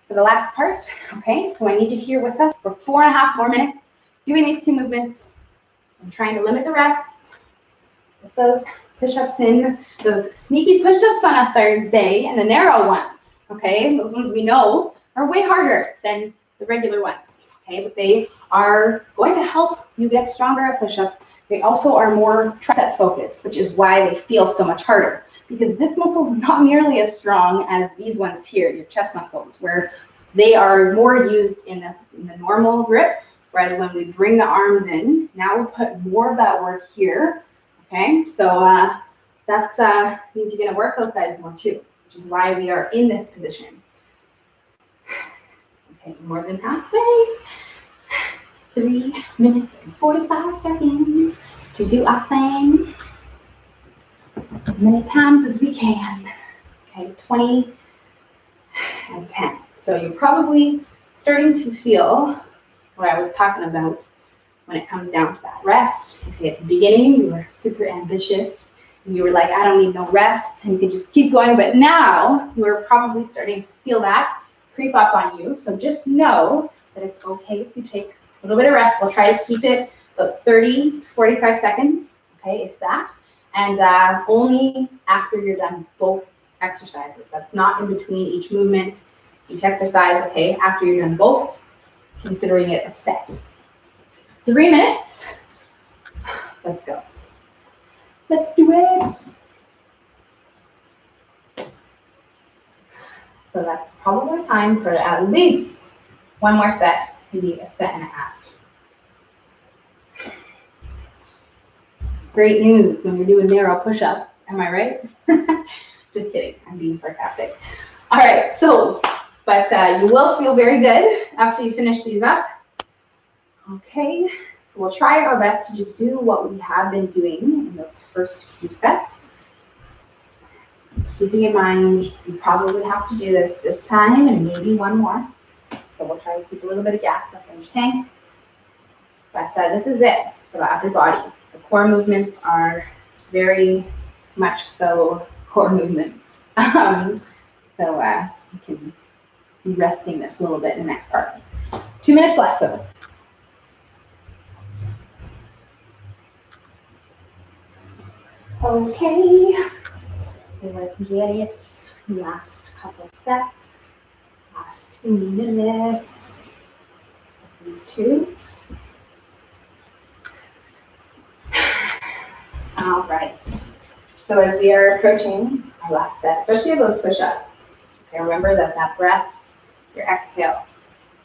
S1: for the last part, okay? So I need you here with us for 4.5 more minutes, doing these 2 movements. I'm trying to limit the rest. Get those push-ups in, those sneaky push-ups on a Thursday, and the narrow ones, okay? Those ones we know are way harder than the regular ones, okay? But they are going to help you get stronger at push-ups. They also are more tricep focused, which is why they feel so much harder, because this muscle is not nearly as strong as these ones here, your chest muscles, where they are more used in the normal grip, whereas when we bring the arms in, now we'll put more of that work here, okay? So that's means you're gonna work those guys more too, which is why we are in this position. Okay, more than halfway. 3 minutes and 45 seconds to do our thing as many times as we can. Okay, 20 and 10. So you're probably starting to feel what I was talking about when it comes down to that rest. Okay, at the beginning, you were super ambitious and you were like, I don't need no rest, and you could just keep going. But now you're probably starting to feel that creep up on you. So just know that it's okay if you take a little bit of rest. We'll try to keep it about 30, 45 seconds, okay, if that. And only after you're done both exercises. That's not in between each movement, each exercise, okay, after you're done both, considering it a set. 3 minutes. Let's go. Let's do it. So that's probably time for at least 1 more set, maybe a set and a half. Great news when you're doing narrow push-ups, am I right? Just kidding, I'm being sarcastic. All right, so, but you will feel very good after you finish these up. Okay, so we'll try our best to just do what we have been doing in those first few sets. Keeping in mind, you probably have to do this time and maybe 1 more. So we'll try to keep a little bit of gas up in the tank. But this is it for the upper body. The core movements are very much so core movements. So you can be resting this a little bit in the next part. 2 minutes left though. Okay, let's get it. Last couple sets. Last 2 minutes. These 2. All right. So as we are approaching our last set, especially those push-ups, okay, remember that breath, your exhale,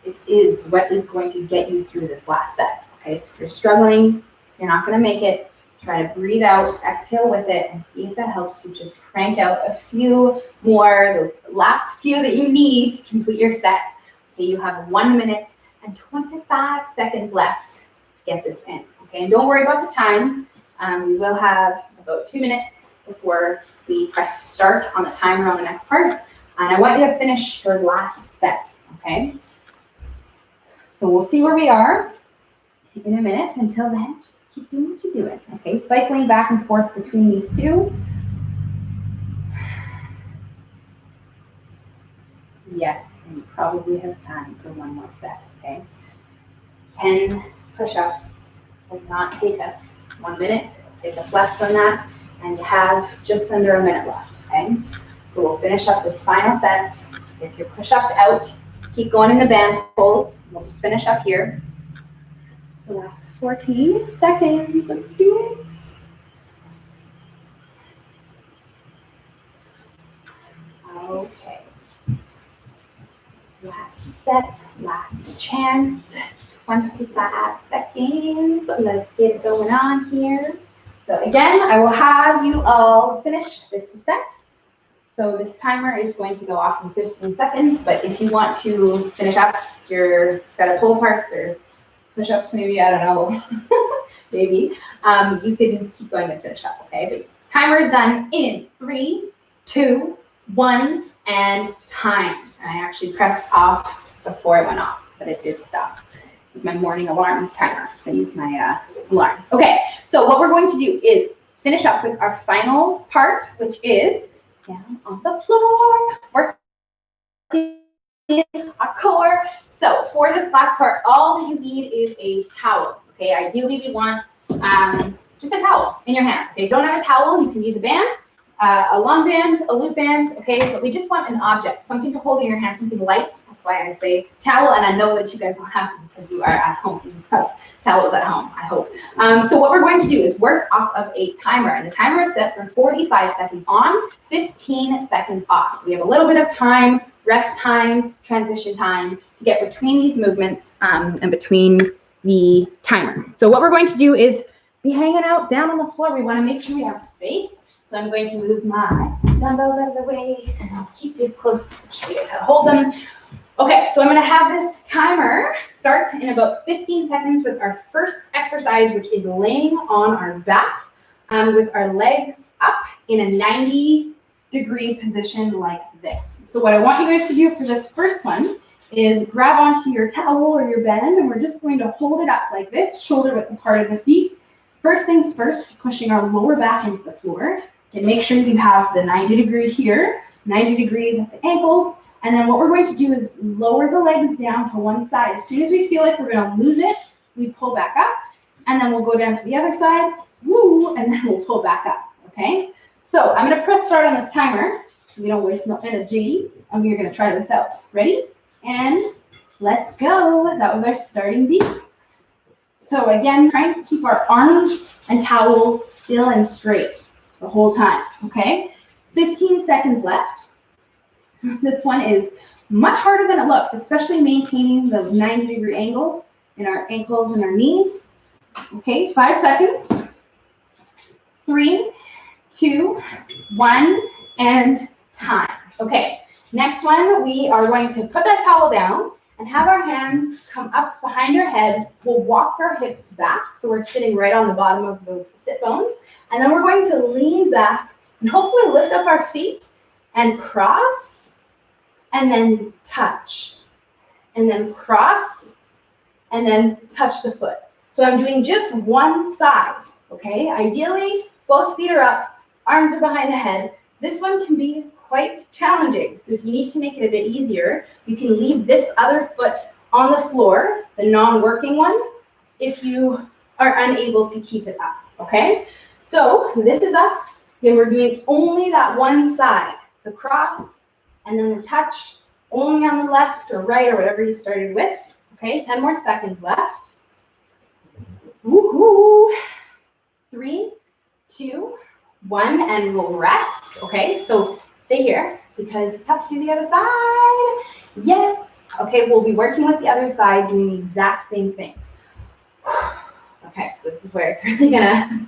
S1: it is what is going to get you through this last set. Okay, so if you're struggling, you're not going to make it. Try to breathe out, exhale with it, and see if that helps you just crank out a few more, those last few that you need to complete your set. Okay, you have 1 minute and 25 seconds left to get this in. Okay, and don't worry about the time. We will have about 2 minutes before we press start on the timer on the next part. And I want you to finish your last set, okay? So we'll see where we are in a minute. Until then, just keep doing what you're doing, okay? Cycling back and forth between these 2. Yes, and you probably have time for 1 more set, okay? 10 push-ups does not take us 1 minute. It'll take us less than that, and you have just under a minute left, okay? So we'll finish up this final set. If you're push-up out, keep going in the band pulls. We'll just finish up here. The last 14 seconds. Let's do it. Okay. Last set, last chance. 25 seconds. Let's get it going on here. So again, I will have you all finish this set. So this timer is going to go off in 15 seconds, but if you want to finish up your set of pull aparts or push-ups, maybe, I don't know, maybe, you can keep going and finish up, okay? But timer is done in 3, 2, 1, and time. And I actually pressed off before it went off, but it did stop. It's my morning alarm timer, so I use my alarm. Okay, so what we're going to do is finish up with our final part, which is down on the floor, working our core. So for this last part, all that you need is a towel. Okay, ideally we want just a towel in your hand. Okay, if you don't have a towel, you can use a band, a long band, a loop band. Okay, but we just want an object, something to hold in your hand, something light. That's why I say towel, and I know that you guys will have them because you are at home. You have towels at home, I hope. So what we're going to do is work off of a timer, and the timer is set for 45 seconds on, 15 seconds off. So we have a little bit of time, rest time, transition time to get between these movements and between the timer. So what we're going to do is be hanging out down on the floor. We want to make sure we have space. So I'm going to move my dumbbells out of the way and I'll keep these close to show you guys how to hold them. Okay, so I'm going to have this timer start in about 15 seconds with our first exercise, which is laying on our back with our legs up in a 90-degree position like this. So what I want you guys to do for this first one is grab onto your towel or your band, and we're just going to hold it up like this, shoulder width apart of the feet. First things first, pushing our lower back into the floor. And make sure you have the 90 degree here, 90 degrees at the ankles. And then what we're going to do is lower the legs down to one side. As soon as we feel like we're going to lose it, we pull back up. And then we'll go down to the other side, woo, and then we'll pull back up, okay? So I'm going to press start on this timer so we don't waste no energy. And we're going to try this out. Ready? And let's go. That was our starting beat. So again, trying to keep our arms and towel still and straight the whole time, okay? 15 seconds left. This one is much harder than it looks, especially maintaining those 90-degree angles in our ankles and our knees. Okay, 5 seconds. 3, 2, 1, and time. Okay, next one, we are going to put that towel down and have our hands come up behind our head. We'll walk our hips back, so we're sitting right on the bottom of those sit bones. And then we're going to lean back and hopefully lift up our feet and cross, and then touch, and then cross, and then touch the foot. So I'm doing just one side, okay? Ideally, both feet are up, arms are behind the head. This one can be quite challenging. So if you need to make it a bit easier, you can leave this other foot on the floor, the non-working one, if you are unable to keep it up, okay? So this is us, and we're doing only that one side, the cross, and then the touch, only on the left or right or whatever you started with. Okay, 10 more seconds left. Woohoo! 3, 2, 1, and we'll rest. Okay, so stay here because you have to do the other side. Yes. Okay, we'll be working with the other side doing the exact same thing. Okay, so this is where it's really gonna,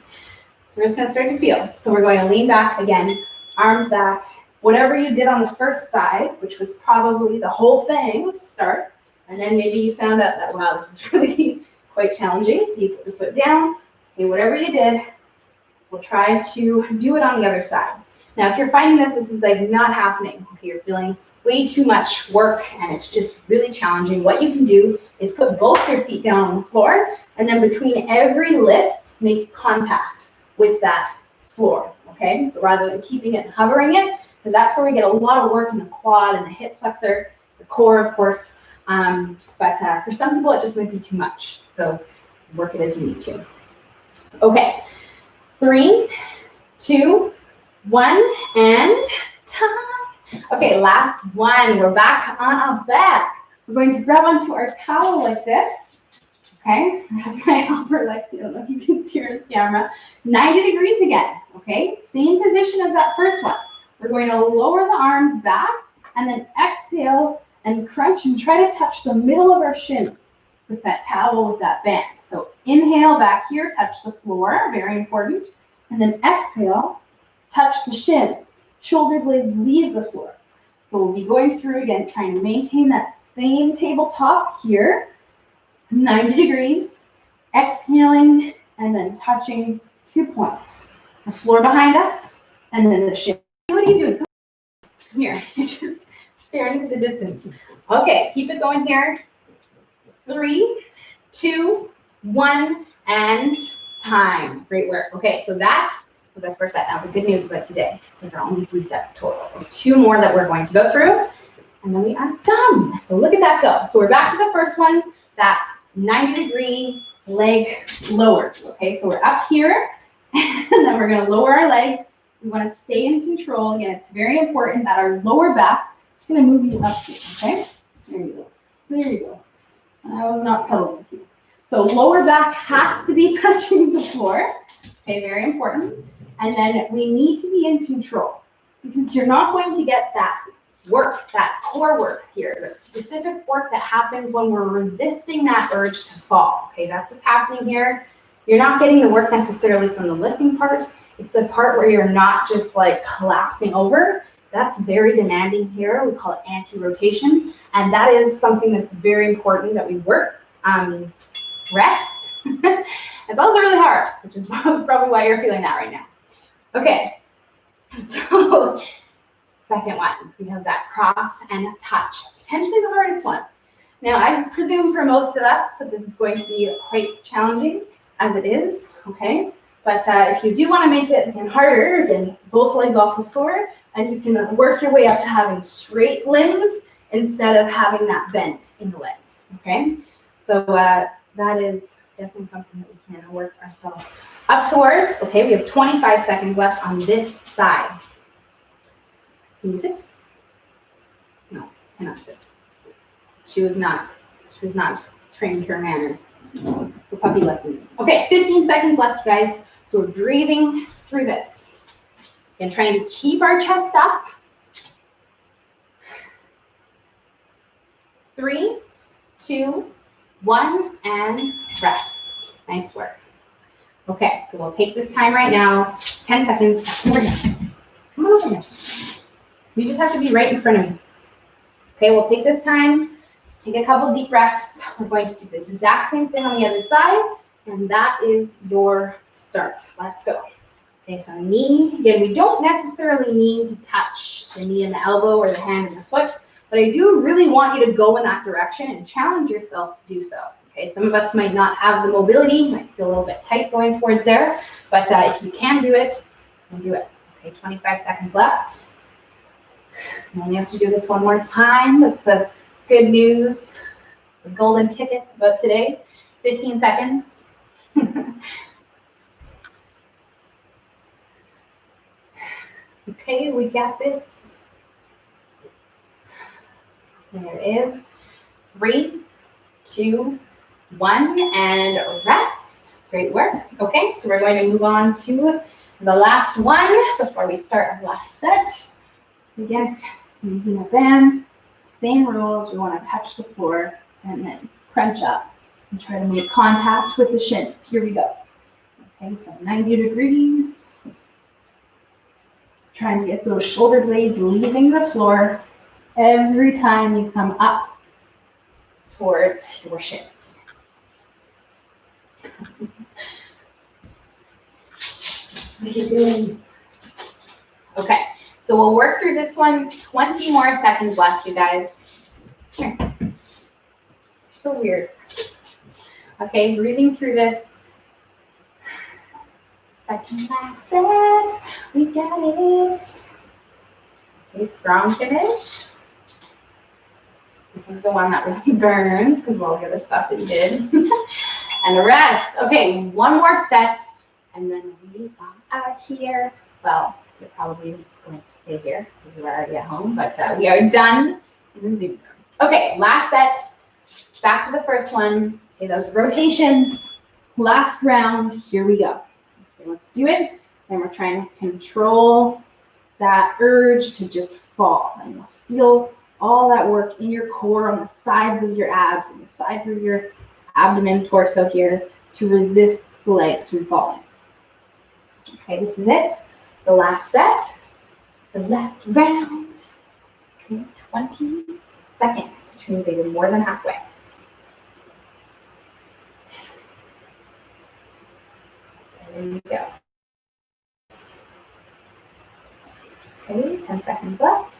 S1: so we're just gonna start to feel. So we're going to lean back again, arms back. Whatever you did on the first side, which was probably the whole thing to start, and then maybe you found out that, wow, this is really quite challenging, so you put the foot down. Okay, whatever you did, we'll try to do it on the other side. Now, if you're finding that this is like not happening, okay, you're feeling way too much work and it's just really challenging, what you can do is put both your feet down on the floor, and then between every lift, make contact with that floor, okay? So rather than keeping it and hovering it, because that's where we get a lot of work in the quad and the hip flexor, the core, of course. But for some people, it just might be too much. So work it as you need to. Okay, 3, 2, 1, and time. Okay, last one. We're back on our back. We're going to grab onto our towel like this. Okay, I have my upper legs. I don't know if you can see on the camera. 90 degrees again. Okay, same position as that first one. We're going to lower the arms back and then exhale and crunch and try to touch the middle of our shins with that towel, with that band. So inhale back here, touch the floor, very important. And then exhale, touch the shins. Shoulder blades leave the floor. So we'll be going through again, trying to maintain that same tabletop here, 90 degrees, exhaling, and then touching 2 points. The floor behind us, and then the shins. What are you doing? Come here, you're just staring into the distance. Okay, keep it going here. 3, 2, 1, and time. Great work. Okay, so that was our first set. Now the good news about today is there are only 3 sets total. We have 2 more that we're going to go through, and then we are done. So look at that go. So we're back to the first one, that 90-degree leg lowers. Okay, so we're up here, and then we're going to lower our legs. We want to stay in control. Again, it's very important that our lower back, I'm just going to move you up here, okay? There you go. There you go. I was not pedaling with you. So lower back has to be touching the floor. Okay, very important. And then we need to be in control because you're not going to get that work, that core work here, the specific work that happens when we're resisting that urge to fall. Okay, that's what's happening here. You're not getting the work necessarily from the lifting part. It's the part where you're not just like collapsing over. That's very demanding here. We call it anti-rotation. And that is something that's very important that we work. Rest. It's also really hard, which is probably why you're feeling that right now. Okay, so second one, we have that cross and touch. Potentially the hardest one. Now, I presume for most of us that this is going to be quite challenging, as it is, okay? But if you do want to make it again harder, again, both legs off the floor, and you can work your way up to having straight limbs instead of having that bend in the legs, okay? So that is definitely something that we can work ourselves up towards. Okay, we have 25 seconds left on this side. Can you sit? No, cannot sit. She was not trained her manners for puppy lessons. Okay, 15 seconds left, guys. So we're breathing through this. And trying to keep our chest up. 3, 2, 1, and rest. Nice work. Okay, so we'll take this time right now. 10 seconds. Come over here. Come on over here. You just have to be right in front of me. Okay, we'll take this time. Take a couple deep breaths. We're going to do the exact same thing on the other side. And that is your start. Let's go. Okay, so knee. Again, we don't necessarily need to touch the knee and the elbow or the hand and the foot. But I do really want you to go in that direction and challenge yourself to do so. Okay, some of us might not have the mobility, might feel a little bit tight going towards there, but if you can do it, then do it. Okay, 25 seconds left. And then you have to do this one more time. That's the good news, the golden ticket about today. 15 seconds. Okay, we got this. There it is. 3, 2, 1, and rest. Great work. Okay, so we're going to move on to the last one before we start our last set. Again, using a band, same rules. We want to touch the floor and then crunch up and try to make contact with the shins. Here we go. Okay, so 90 degrees. Trying to get those shoulder blades leaving the floor every time you come up towards your shins. What are you doing? Okay, so we'll work through this one. 20 more seconds left, you guys. Here. You're so weird. Okay, breathing through this. Second last set. We got it. Okay, strong finish. This is the one that really burns because of all the other stuff that you did. And the rest. Okay, one more set, and then we are out here. Well, you're probably going to stay here because we're already at home, but we are done in the Zoom room. Okay, last set. Back to the first one. Okay, those rotations. Last round. Here we go. Okay, let's do it. And we're trying to control that urge to just fall. And you'll feel all that work in your core on the sides of your abs and the sides of your abdomen, torso here to resist the legs from falling. Okay, this is it. The last set, the last round. Okay, 20 seconds, which means they were more than halfway. There you go. Okay, 10 seconds left.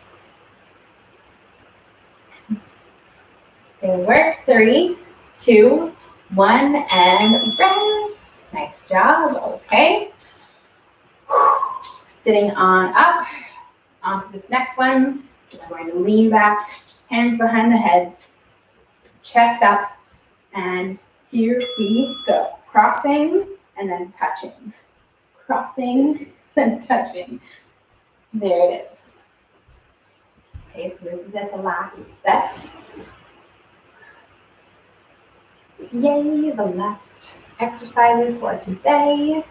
S1: Good work. 3, 2, 1, and rest. Nice job. Okay. Sitting on up onto this next one. We're going to lean back, hands behind the head, chest up, and here we go. Crossing and then touching. Crossing, then touching. There it is. Okay, so this is at the last set. Yay, the last exercises for today.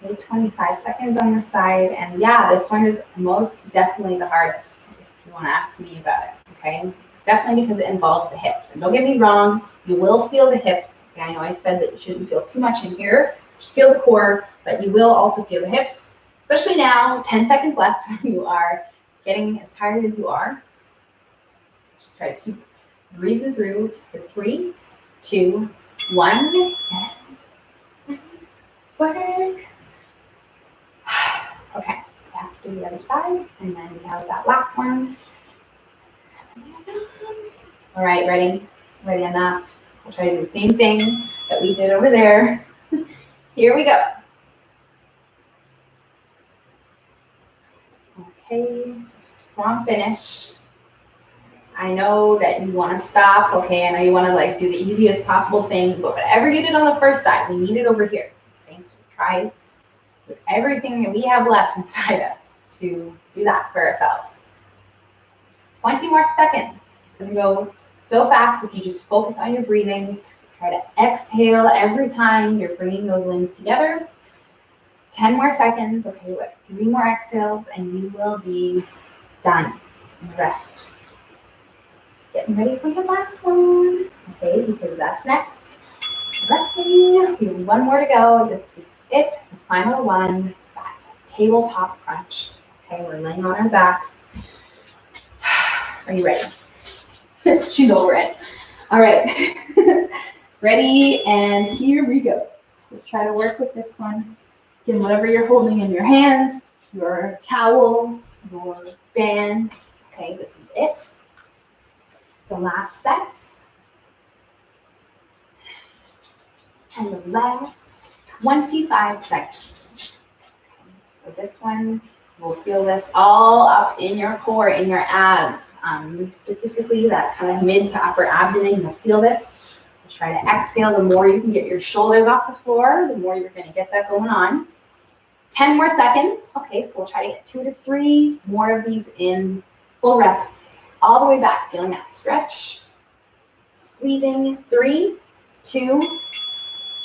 S1: Okay, 25 seconds on the side. And yeah, this one is most definitely the hardest, if you want to ask me about it, okay? Definitely because it involves the hips. And don't get me wrong, you will feel the hips. Okay, I know I said that you shouldn't feel too much in here. You should feel the core, but you will also feel the hips, especially now, 10 seconds left when you are getting as tired as you are. Just try to keep breathing through for 3, 2, 1, and work. Okay, back to the other side, and then we have that last one. All right, ready? Ready on that? We'll try to do the same thing that we did over there. Here we go. Okay, so strong finish. I know that you want to stop, okay? I know you want to like do the easiest possible thing, but whatever you did on the first side, we need it over here. Okay, so try with everything that we have left inside us to do that for ourselves. 20 more seconds. It's going to go so fast if you just focus on your breathing. Try to exhale every time you're bringing those limbs together. 10 more seconds. Okay, what? 3 more exhales, and you will be done. Rest. Getting ready for the last one. Okay, because that's next. Resting. We have 1 more to go. This is it. The final one. That tabletop crunch. Okay, we're laying on our back. Are you ready? She's over it. All right. Ready, and here we go. So try to work with this one. Again, whatever you're holding in your hands, your towel, your band. Okay, this is it. The last set. And the last 25 seconds. Okay, so this one, we'll feel this all up in your core, in your abs. Specifically that kind of mid to upper abdomen, you'll feel this. Try to exhale. The more you can get your shoulders off the floor, the more you're going to get that going on. 10 more seconds. Okay, so we'll try to get 2 to 3 more of these in full reps. All the way back, feeling that stretch. Squeezing. 3, 2,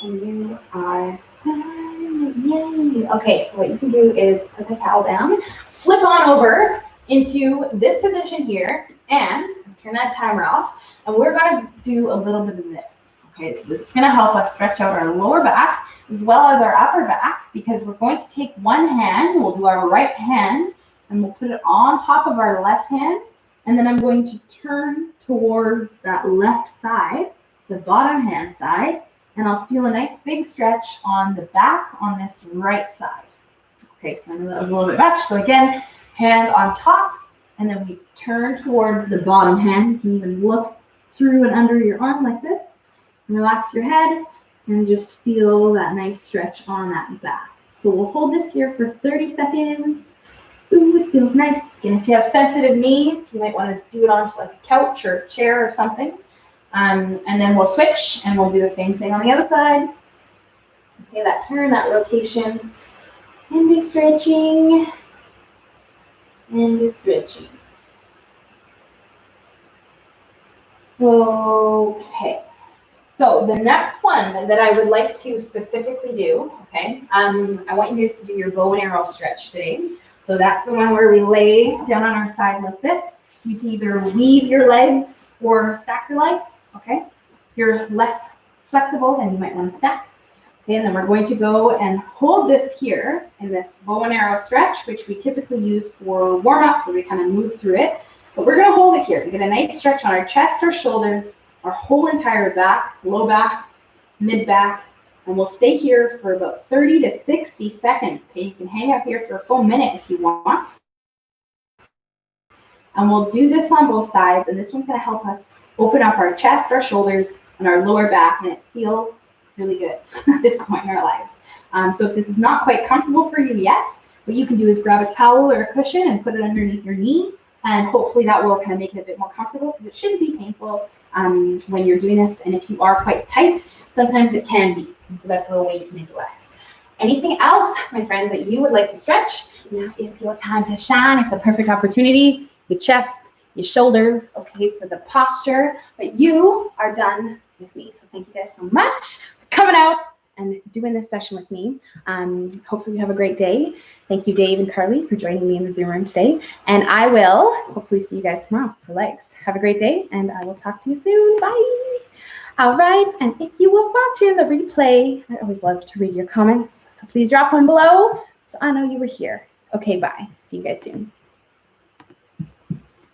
S1: and you are done. Yay. Okay, so what you can do is put the towel down, flip on over into this position here, and turn that timer off. And we're going to do a little bit of this. Okay, so this is going to help us stretch out our lower back as well as our upper back, because we're going to take one hand, we'll do our right hand, and we'll put it on top of our left hand. And then I'm going to turn towards that left side, the bottom hand side, and I'll feel a nice big stretch on the back on this right side. Okay, so I know that was a little bit much. So again, hand on top, and then we turn towards the bottom hand. You can even look through and under your arm like this. And relax your head and just feel that nice stretch on that back. So we'll hold this here for 30 seconds. Ooh, it feels nice. And if you have sensitive knees, you might want to do it onto like a couch or a chair or something. And then we'll switch and we'll do the same thing on the other side. Okay, that turn, that rotation. And be stretching. And be stretching. Okay. So the next one that I would like to specifically do, okay, I want you guys to do your bow and arrow stretch today. So that's the one where we lay down on our side like this. You can either weave your legs or stack your legs, okay? If you're less flexible, then you might want to stack. Okay, and then we're going to go and hold this here in this bow and arrow stretch, which we typically use for warm-up, where we kind of move through it. But we're going to hold it here to get a nice stretch on our chest, our shoulders, our whole entire back, low back, mid back, and we'll stay here for about 30 to 60 seconds. Okay, you can hang out here for a full minute if you want. And we'll do this on both sides, and this one's going to help us open up our chest, our shoulders, and our lower back, and it feels really good at this point in our lives. So if this is not quite comfortable for you yet, what you can do is grab a towel or a cushion and put it underneath your knee, and hopefully that will kind of make it a bit more comfortable, because it shouldn't be painful when you're doing this. And if you are quite tight, sometimes it can be. And so that's a little way you can make it less. Anything else, my friends, that you would like to stretch? Now is your time to shine. It's a perfect opportunity. Your chest, your shoulders, okay, for the posture. But you are done with me. So thank you guys so much for coming out and doing this session with me. Hopefully you have a great day. Thank you, Dave and Carly, for joining me in the Zoom room today. And I will hopefully see you guys tomorrow for legs. Have a great day, and I will talk to you soon. Bye. All right, and if you were watching the replay, I always love to read your comments. So please drop one below so I know you were here. Okay, bye. See you guys soon.